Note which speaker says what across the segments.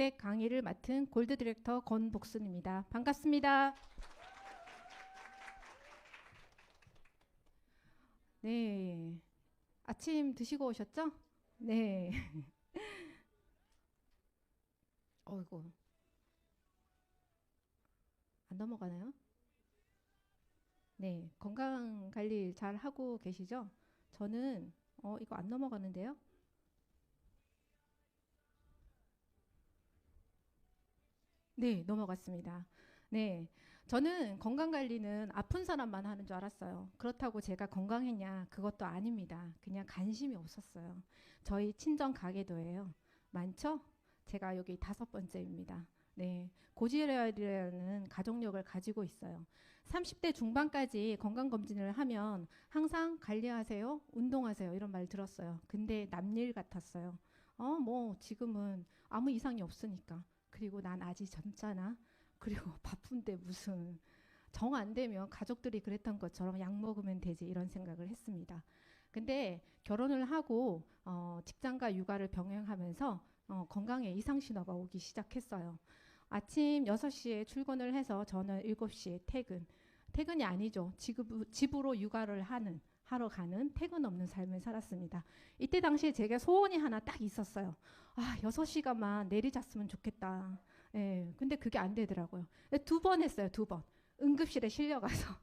Speaker 1: 기획 강의를 맡은 골드 디렉터 권복순입니다. 반갑습니다. 네, 아침 드시고 오셨죠? 네. 어이구, 안 넘어가나요? 네, 건강 관리 잘 하고 계시죠? 저는 이거 안 넘어가는데요. 네, 넘어갔습니다. 네, 저는 건강 관리는 아픈 사람만 하는 줄 알았어요. 그렇다고 제가 건강했냐? 그것도 아닙니다. 그냥 관심이 없었어요. 저희 친정 가게도예요. 많죠? 제가 여기 다섯 번째입니다. 네, 고지혈이라는 가족력을 가지고 있어요. 30대 중반까지 건강검진을 하면 항상 관리하세요, 운동하세요 이런 말 들었어요. 근데 남일 같았어요. 뭐 지금은 아무 이상이 없으니까. 그리고 난 아직 젊잖아. 그리고 바쁜데 무슨 정 안 되면 가족들이 그랬던 것처럼 약 먹으면 되지 이런 생각을 했습니다. 근데 결혼을 하고 직장과 육아를 병행하면서 건강에 이상 신호가 오기 시작했어요. 아침 6시에 출근을 해서 저는 7시에 퇴근. 퇴근이 아니죠. 집으로 육아를 하러 가는 퇴근 없는 삶을 살았습니다. 이때 당시에 제가 소원이 하나 딱 있었어요. 6시간만 내리 잤으면 좋겠다. 예, 근데 그게 안 되더라고요. 2번 했어요, 2번. 응급실에 실려가서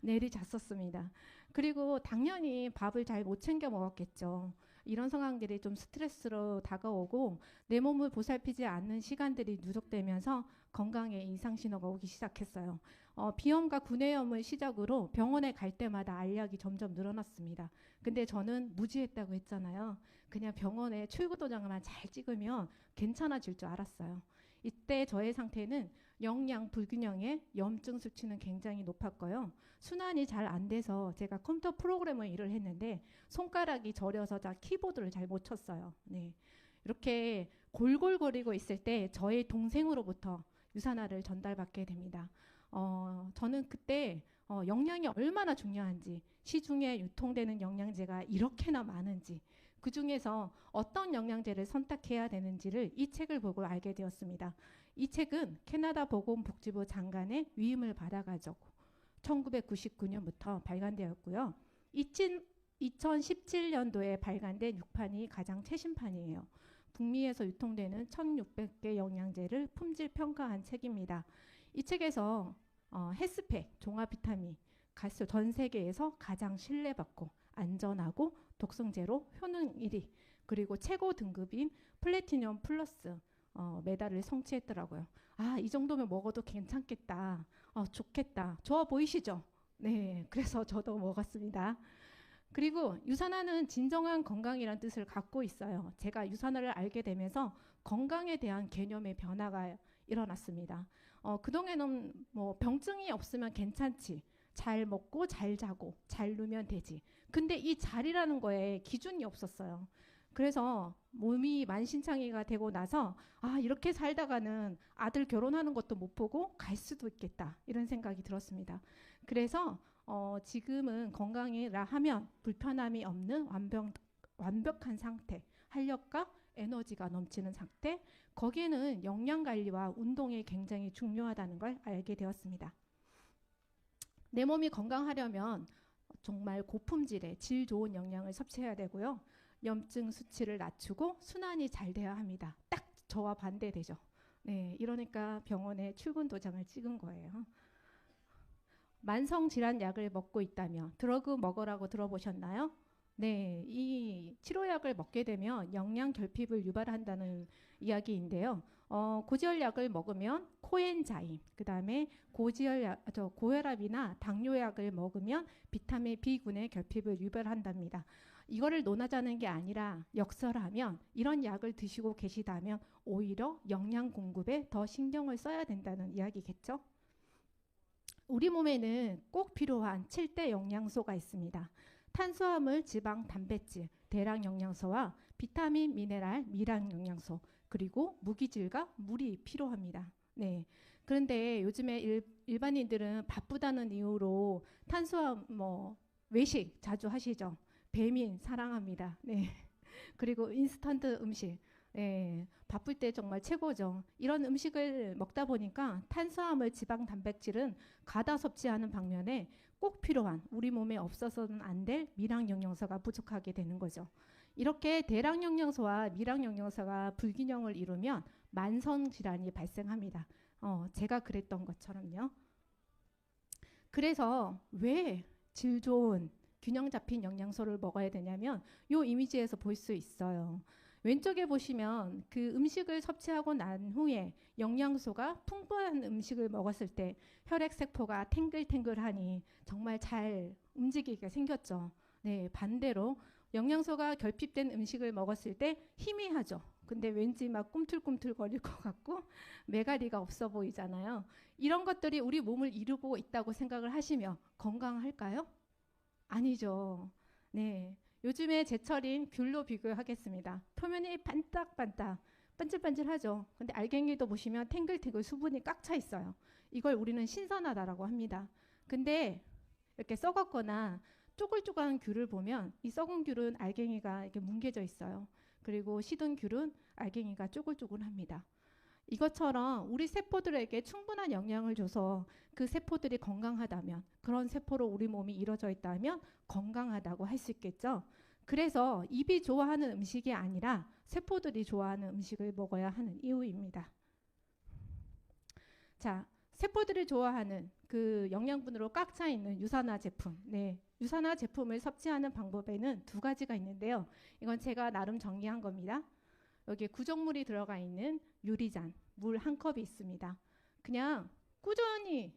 Speaker 1: 내리 잤었습니다. 그리고 당연히 밥을 잘 못 챙겨 먹었겠죠. 이런 상황들이 좀 스트레스로 다가오고 내 몸을 보살피지 않는 시간들이 누적되면서 건강에 이상 신호가 오기 시작했어요. 비염과 구내염을 시작으로 병원에 갈 때마다 알약이 점점 늘어났습니다. 근데 저는 무지했다고 했잖아요. 그냥 병원에 출구 도장만 잘 찍으면 괜찮아질 줄 알았어요. 이때 저의 상태는 영양 불균형에 염증 수치는 굉장히 높았고요. 순환이 잘 안 돼서 제가 컴퓨터 프로그래머 일을 했는데 손가락이 저려서 자 키보드를 잘 못 쳤어요. 네. 이렇게 골골거리고 있을 때 저의 동생으로부터 유산화를 전달받게 됩니다. 저는 그때 영양이 얼마나 중요한지, 시중에 유통되는 영양제가 이렇게나 많은지, 그 중에서 어떤 영양제를 선택해야 되는지를 이 책을 보고 알게 되었습니다. 이 책은 캐나다 보건복지부 장관의 위임을 받아가지고 1999년부터 발간되었고요. 2017년도에 발간된 6판이 가장 최신판이에요. 북미에서 유통되는 1600개 영양제를 품질 평가한 책입니다. 이 책에서 헬스팩, 종합 비타민, 전 세계에서 가장 신뢰받고 안전하고 독성 제로, 효능 1위, 그리고 최고 등급인 플래티넘 플러스 메달을 성취했더라고요. 이 정도면 먹어도 괜찮겠다. 좋겠다. 좋아 보이시죠? 네, 그래서 저도 먹었습니다. 그리고 유산화는 진정한 건강이란 뜻을 갖고 있어요. 제가 유산화를 알게 되면서 건강에 대한 개념의 변화가 일어났습니다. 그동안은 뭐 병증이 없으면 괜찮지. 잘 먹고 잘 자고 잘 누면 되지. 근데 이 잘이라는 거에 기준이 없었어요. 그래서 몸이 만신창이가 되고 나서 이렇게 살다가는 아들 결혼하는 것도 못 보고 갈 수도 있겠다 이런 생각이 들었습니다. 그래서 지금은 건강이라 하면 불편함이 없는 완벽한 상태, 활력과 에너지가 넘치는 상태, 거기에는 영양 관리와 운동이 굉장히 중요하다는 걸 알게 되었습니다. 내 몸이 건강하려면 정말 고품질의 질 좋은 영양을 섭취해야 되고요. 염증 수치를 낮추고 순환이 잘 돼야 합니다. 딱 저와 반대되죠. 네, 이러니까 병원에 출근 도장을 찍은 거예요. 만성 질환 약을 먹고 있다면 드러그 먹으라고 들어보셨나요? 네, 이 치료약을 먹게 되면 영양 결핍을 유발한다는 이야기인데요. 고지혈약을 먹으면 코엔자임, 그 다음에 고혈압이나 당뇨약을 먹으면 비타민 B군의 결핍을 유발한답니다. 이거를 논하자는 게 아니라 역설하면 이런 약을 드시고 계시다면 오히려 영양 공급에 더 신경을 써야 된다는 이야기겠죠. 우리 몸에는 꼭 필요한 7대 영양소가 있습니다. 탄수화물, 지방, 단백질, 대량 영양소와 비타민, 미네랄, 미량 영양소, 그리고 무기질과 물이 필요합니다. 네. 그런데 요즘에 일반인들은 바쁘다는 이유로 외식 자주 하시죠. 배민 사랑합니다. 네. 그리고 인스턴트 음식. 예, 바쁠 때 정말 최고죠. 이런 음식을 먹다 보니까 탄수화물, 지방, 단백질은 과다 섭취하는 방면에 꼭 필요한 우리 몸에 없어서는 안 될 미량 영양소가 부족하게 되는 거죠. 이렇게 대량 영양소와 미량 영양소가 불균형을 이루면 만성 질환이 발생합니다. 제가 그랬던 것처럼요. 그래서 왜 질 좋은 균형 잡힌 영양소를 먹어야 되냐면 이 이미지에서 볼 수 있어요. 왼쪽에 보시면 그 음식을 섭취하고 난 후에 영양소가 풍부한 음식을 먹었을 때 혈액세포가 탱글탱글하니 정말 잘 움직이게 생겼죠. 네, 반대로 영양소가 결핍된 음식을 먹었을 때 희미하죠. 근데 왠지 막 꿈틀꿈틀 거릴 것 같고 메가리가 없어 보이잖아요. 이런 것들이 우리 몸을 이루고 있다고 생각을 하시며 건강할까요? 아니죠. 네. 요즘에 제철인 귤로 비교하겠습니다. 표면이 반딱반딱 반질반질하죠. 근데 알갱이도 보시면 탱글탱글 수분이 꽉 차 있어요. 이걸 우리는 신선하다라고 합니다. 근데 이렇게 썩었거나 쪼글쪼글한 귤을 보면 이 썩은 귤은 알갱이가 이렇게 뭉개져 있어요. 그리고 시든 귤은 알갱이가 쪼글쪼글합니다. 이것처럼 우리 세포들에게 충분한 영양을 줘서 그 세포들이 건강하다면, 그런 세포로 우리 몸이 이루어져 있다면 건강하다고 할 수 있겠죠. 그래서 입이 좋아하는 음식이 아니라 세포들이 좋아하는 음식을 먹어야 하는 이유입니다. 자, 세포들이 좋아하는 그 영양분으로 꽉 차 있는 유산화 제품. 네, 유산화 제품을 섭취하는 방법에는 두 가지가 있는데요. 이건 제가 나름 정리한 겁니다. 여기에 구정물이 들어가 있는 유리잔, 물 한 컵이 있습니다. 그냥 꾸준히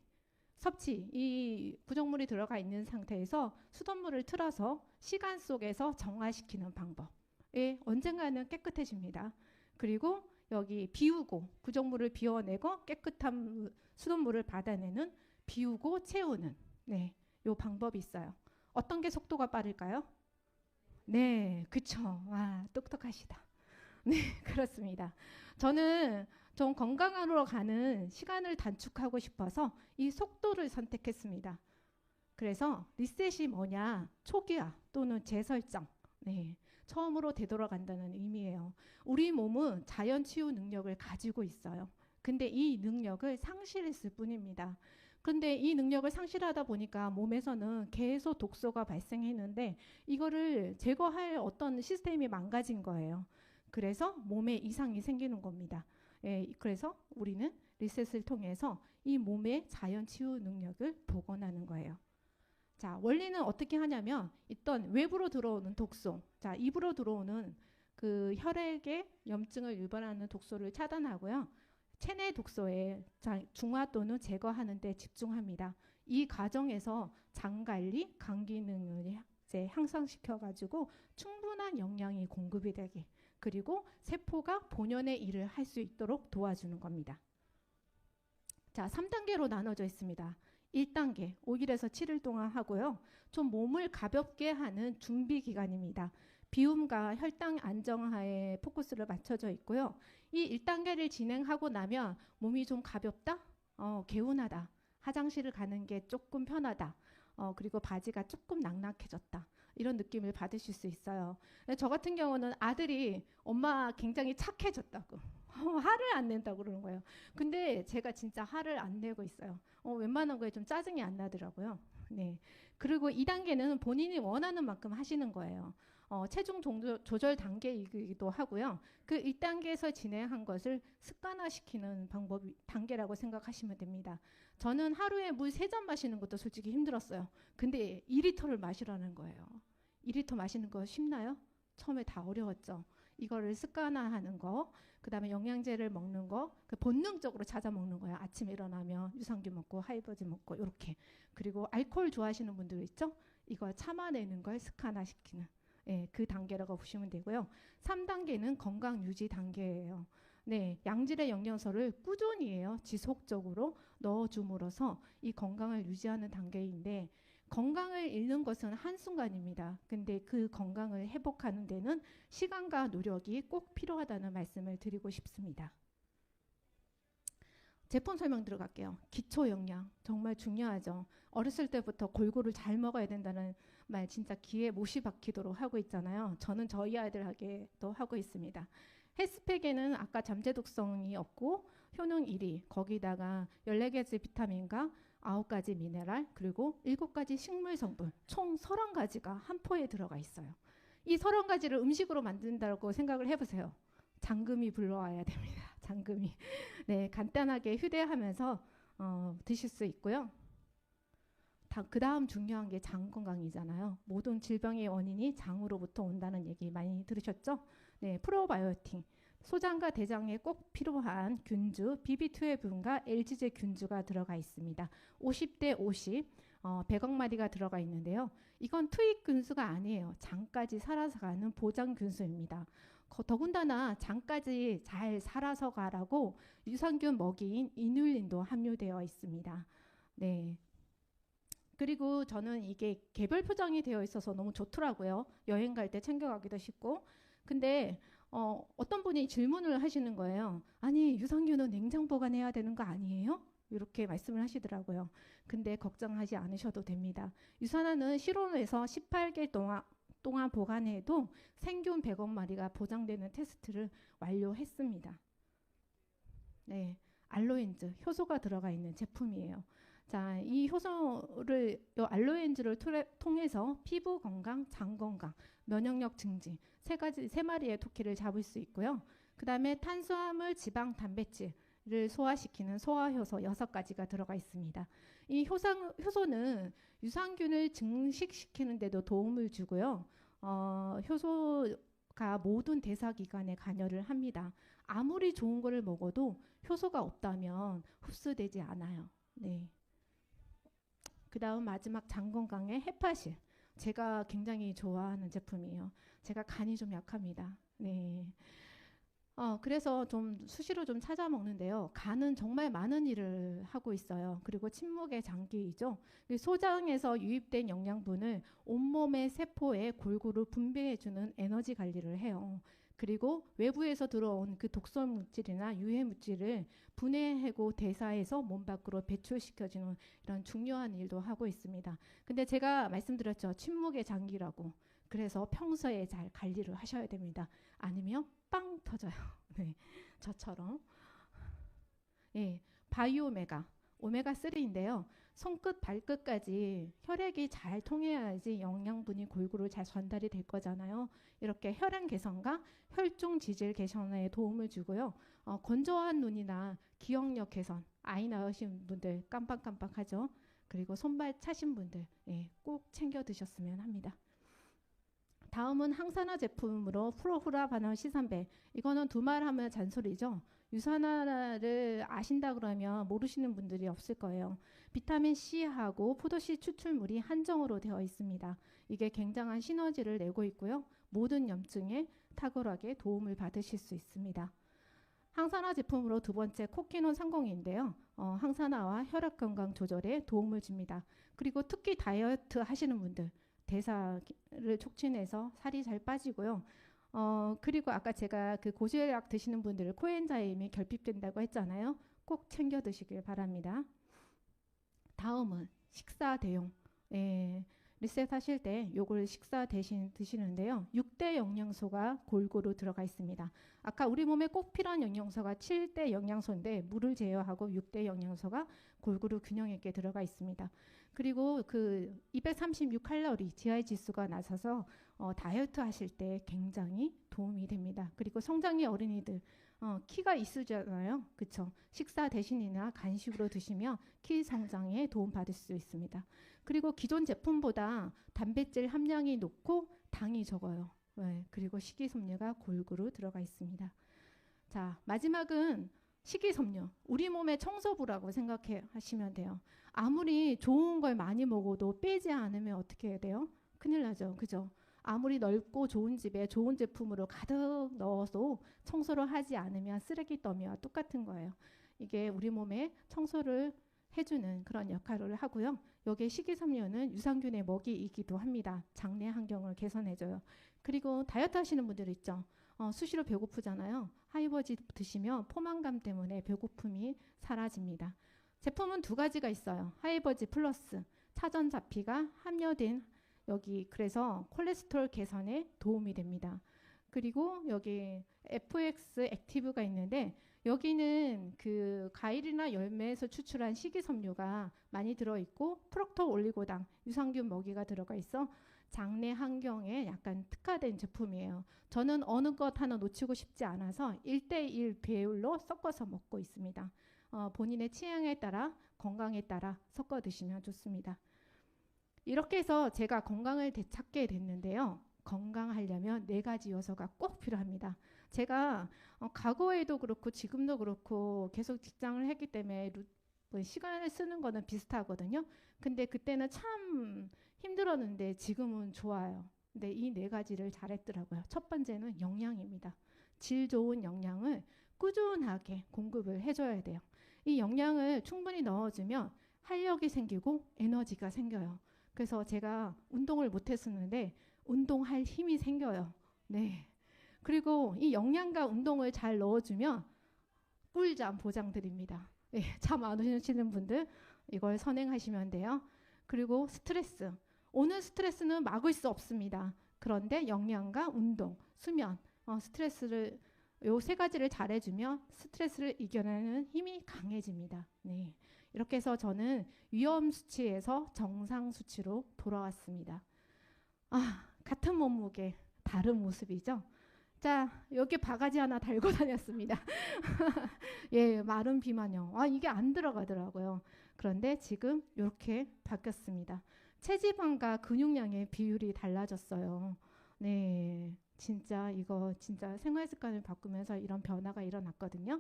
Speaker 1: 섭취, 이 구정물이 들어가 있는 상태에서 수돗물을 틀어서 시간 속에서 정화시키는 방법. 예, 언젠가는 깨끗해집니다. 그리고 여기 비우고 구정물을 비워내고 깨끗한 수돗물을 받아내는 비우고 채우는 네, 요 방법이 있어요. 어떤 게 속도가 빠를까요? 네, 그쵸. 와, 똑똑하시다. 네, 그렇습니다. 저는 좀 건강하러 가는 시간을 단축하고 싶어서 이 속도를 선택했습니다. 그래서 리셋이 뭐냐? 초기화 또는 재설정. 네, 처음으로 되돌아간다는 의미예요. 우리 몸은 자연 치유 능력을 가지고 있어요. 근데 이 능력을 상실했을 뿐입니다. 근데 이 능력을 상실하다 보니까 몸에서는 계속 독소가 발생했는데 이거를 제거할 어떤 시스템이 망가진 거예요. 그래서 몸에 이상이 생기는 겁니다. 예, 그래서 우리는 리셋을 통해서 이 몸의 자연 치유 능력을 복원하는 거예요. 자, 원리는 어떻게 하냐면 일단 외부로 들어오는 독소, 자, 입으로 들어오는 그 혈액의 염증을 유발하는 독소를 차단하고요. 체내 독소의 중화 또는 제거하는 데 집중합니다. 이 과정에서 장 관리, 간 기능을 이제 향상시켜 가지고 충분한 영양이 공급이 되게, 그리고 세포가 본연의 일을 할 수 있도록 도와주는 겁니다. 자, 3단계로 나눠져 있습니다. 1단계, 5일에서 7일 동안 하고요. 좀 몸을 가볍게 하는 준비 기간입니다. 비움과 혈당 안정화에 포커스를 맞춰져 있고요. 이 1단계를 진행하고 나면 몸이 좀 가볍다? 개운하다. 화장실을 가는 게 조금 편하다. 그리고 바지가 조금 낙낙해졌다. 이런 느낌을 받으실 수 있어요. 저 같은 경우는 아들이 엄마 굉장히 착해졌다고. 화를 안 낸다고 그러는 거예요. 근데 제가 진짜 화를 안 내고 있어요. 웬만한 거에 좀 짜증이 안 나더라고요. 네. 그리고 2단계는 본인이 원하는 만큼 하시는 거예요. 체중 조절 단계이기도 하고요. 그 1단계에서 진행한 것을 습관화시키는 단계라고 생각하시면 됩니다. 저는 하루에 물 3잔 마시는 것도 솔직히 힘들었어요. 근데 2리터를 마시라는 거예요. 2리터 마시는 거 쉽나요? 처음에 다 어려웠죠. 이거를 습관화하는 거, 그 다음에 영양제를 먹는 거, 그 본능적으로 찾아 먹는 거예요. 아침에 일어나면 유산균 먹고 하이버즈 먹고 이렇게. 그리고 알코올 좋아하시는 분들 있죠? 이거 참아내는 걸 습관화시키는 예, 그 단계라고 보시면 되고요. 3단계는 건강 유지 단계예요. 네, 양질의 영양소를 꾸준히 해요. 지속적으로 넣어줌으로써 이 건강을 유지하는 단계인데, 건강을 잃는 것은 한순간입니다. 근데 그 건강을 회복하는 데는 시간과 노력이 꼭 필요하다는 말씀을 드리고 싶습니다. 제품 설명 들어갈게요. 기초 영양 정말 중요하죠. 어렸을 때부터 골고루 잘 먹어야 된다는 말 진짜 귀에 못이 박히도록 하고 있잖아요. 저는 저희 아이들에게도 하고 있습니다. 헬스팩에는 아까 잠재 독성이 없고 효능 1위, 거기다가 14가지 비타민과 9가지 미네랄, 그리고 7가지 식물 성분, 총 30가지가 한 포에 들어가 있어요. 이 30가지를 음식으로 만든다고 생각을 해보세요. 장금이 불러와야 됩니다. 장금이. 네, 간단하게 휴대하면서 드실 수 있고요. 그 다음 중요한 게 장 건강이잖아요. 모든 질병의 원인이 장으로부터 온다는 얘기 많이 들으셨죠? 네, 프로바이오틱. 소장과 대장에 꼭 필요한 균주, BB12분과 LG제 균주가 들어가 있습니다. 50대 50, 100억 마리가 들어가 있는데요. 이건 투입 균수가 아니에요. 장까지 살아서 가는 보장 균수입니다. 더군다나 장까지 잘 살아서 가라고 유산균 먹이인 이눌린도 함유되어 있습니다. 네. 그리고 저는 이게 개별 포장이 되어 있어서 너무 좋더라고요. 여행 갈 때 챙겨가기도 쉽고. 근데 어떤 분이 질문을 하시는 거예요. 아니, 유산균은 냉장 보관해야 되는 거 아니에요? 이렇게 말씀을 하시더라고요. 근데 걱정하지 않으셔도 됩니다. 유산화는 실온에서 18개월 동안 보관해도 생균 100억 마리가 보장되는 테스트를 완료했습니다. 네, 알로엔즈, 효소가 들어가 있는 제품이에요. 자, 이 효소를, 이 알로엔즈를 통해서 피부 건강, 장 건강, 면역력 증진, 세 마리의 토끼를 잡을 수 있고요. 그 다음에 탄수화물, 지방, 단백질을 소화시키는 소화효소 6가지가 들어가 있습니다. 이 효소는 유산균을 증식시키는 데도 도움을 주고요. 효소가 모든 대사기관에 관여를 합니다. 아무리 좋은 거를 먹어도 효소가 없다면 흡수되지 않아요. 네. 그 다음 마지막 장 건강의 헤파실. 제가 굉장히 좋아하는 제품이에요. 제가 간이 좀 약합니다. 네. 그래서 좀 수시로 좀 찾아 먹는데요. 간은 정말 많은 일을 하고 있어요. 그리고 침묵의 장기이죠. 소장에서 유입된 영양분을 온몸의 세포에 골고루 분배해주는 에너지 관리를 해요. 그리고 외부에서 들어온 그 독성 물질이나 유해 물질을 분해하고 대사해서 몸 밖으로 배출시켜주는 이런 중요한 일도 하고 있습니다. 근데 제가 말씀드렸죠. 침묵의 장기라고. 그래서 평소에 잘 관리를 하셔야 됩니다. 아니면 빵 터져요. 네, 저처럼. 예, 바이오메가, 오메가3인데요. 손끝 발끝까지 혈액이 잘 통해야지 영양분이 골고루 잘 전달이 될 거잖아요. 이렇게 혈행 개선과 혈중 지질 개선에 도움을 주고요. 건조한 눈이나 기억력 개선, 아이 낳으신 분들 깜빡깜빡하죠. 그리고 손발 차신 분들 꼭 챙겨 드셨으면 합니다. 다음은 항산화 제품으로 프로후라 바나나 C300. 이거는 두말 하면 잔소리죠. 유산화를 아신다 그러면 모르시는 분들이 없을 거예요. 비타민 C하고 포도씨 추출물이 한정으로 되어 있습니다. 이게 굉장한 시너지를 내고 있고요. 모든 염증에 탁월하게 도움을 받으실 수 있습니다. 항산화 제품으로 두 번째 코키논 30인데요. 항산화와 혈액 건강 조절에 도움을 줍니다. 그리고 특히 다이어트 하시는 분들, 대사를 촉진해서 살이 잘 빠지고요. 그리고 아까 제가 그 고지혈약 드시는 분들 코엔자임이 결핍된다고 했잖아요. 꼭 챙겨 드시길 바랍니다. 다음은 식사 대용. 리셋 하실 때 요걸 식사 대신 드시는데요. 6대 영양소가 골고루 들어가 있습니다. 아까 우리 몸에 꼭 필요한 영양소가 7대 영양소인데 물을 제어하고 6대 영양소가 골고루 균형 있게 들어가 있습니다. 그리고 그 236칼로리 GI 지수가 낮아서 다이어트 하실 때 굉장히 도움이 됩니다. 그리고 성장기 어린이들 키가 있으잖아요. 그쵸? 식사 대신이나 간식으로 드시면 키 성장에 도움 받을 수 있습니다. 그리고 기존 제품보다 단백질 함량이 높고 당이 적어요. 네, 그리고 식이섬유가 골고루 들어가 있습니다. 자, 마지막은 식이섬유. 우리 몸의 청소부라고 생각하시면 돼요. 아무리 좋은 걸 많이 먹어도 빼지 않으면 어떻게 해야 돼요? 큰일 나죠. 그죠? 아무리 넓고 좋은 집에 좋은 제품으로 가득 넣어서 청소를 하지 않으면 쓰레기 더미와 똑같은 거예요. 이게 우리 몸에 청소를 해주는 그런 역할을 하고요. 여기에 식이섬유는 유산균의 먹이이기도 합니다. 장내 환경을 개선해줘요. 그리고 다이어트 하시는 분들 있죠. 수시로 배고프잖아요. 하이버지 드시면 포만감 때문에 배고픔이 사라집니다. 제품은 2가지가 있어요. 하이버지 플러스, 차전자피가 함유된 여기 그래서 콜레스테롤 개선에 도움이 됩니다. 그리고 여기 FX 액티브가 있는데 여기는 그 과일이나 열매에서 추출한 식이섬유가 많이 들어있고 프록토 올리고당, 유산균 먹이가 들어가 있어 장내 환경에 약간 특화된 제품이에요. 저는 어느 것 하나 놓치고 싶지 않아서 1대1 비율로 섞어서 먹고 있습니다. 본인의 취향에 따라 건강에 따라 섞어 드시면 좋습니다. 이렇게 해서 제가 건강을 되찾게 됐는데요. 건강하려면 4가지 요소가 꼭 필요합니다. 제가 과거에도 그렇고 지금도 그렇고 계속 직장을 했기 때문에 시간을 쓰는 거는 비슷하거든요. 근데 그때는 참 힘들었는데 지금은 좋아요. 근데 이 4가지를 잘했더라고요. 첫 번째는 영양입니다. 질 좋은 영양을 꾸준하게 공급을 해줘야 돼요. 이 영양을 충분히 넣어주면 활력이 생기고 에너지가 생겨요. 그래서 제가 운동을 못했었는데 운동할 힘이 생겨요. 네. 그리고 이 영양과 운동을 잘 넣어주면 꿀잠 보장드립니다. 네, 잠 안 오시는 분들 이걸 선행하시면 돼요. 그리고 스트레스. 오늘 스트레스는 막을 수 없습니다. 그런데 영양과 운동, 수면, 스트레스를 요 3가지를 잘해주면 스트레스를 이겨내는 힘이 강해집니다. 네. 이렇게 해서 저는 위험 수치에서 정상 수치로 돌아왔습니다. 같은 몸무게, 다른 모습이죠. 자, 여기 바가지 하나 달고 다녔습니다. 예, 마른 비만형. 이게 안 들어가더라고요. 그런데 지금 이렇게 바뀌었습니다. 체지방과 근육량의 비율이 달라졌어요. 네, 진짜 이거 진짜 생활 습관을 바꾸면서 이런 변화가 일어났거든요.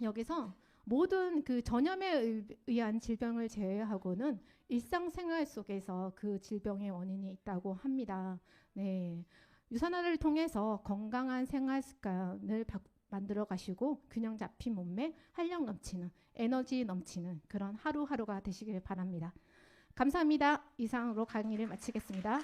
Speaker 1: 여기서 모든 그 전염에 의한 질병을 제외하고는 일상생활 속에서 그 질병의 원인이 있다고 합니다. 네, 유산화를 통해서 건강한 생활 습관을 만들어 가시고 균형 잡힌 몸매, 활력 넘치는, 에너지 넘치는 그런 하루하루가 되시길 바랍니다. 감사합니다. 이상으로 강의를 마치겠습니다.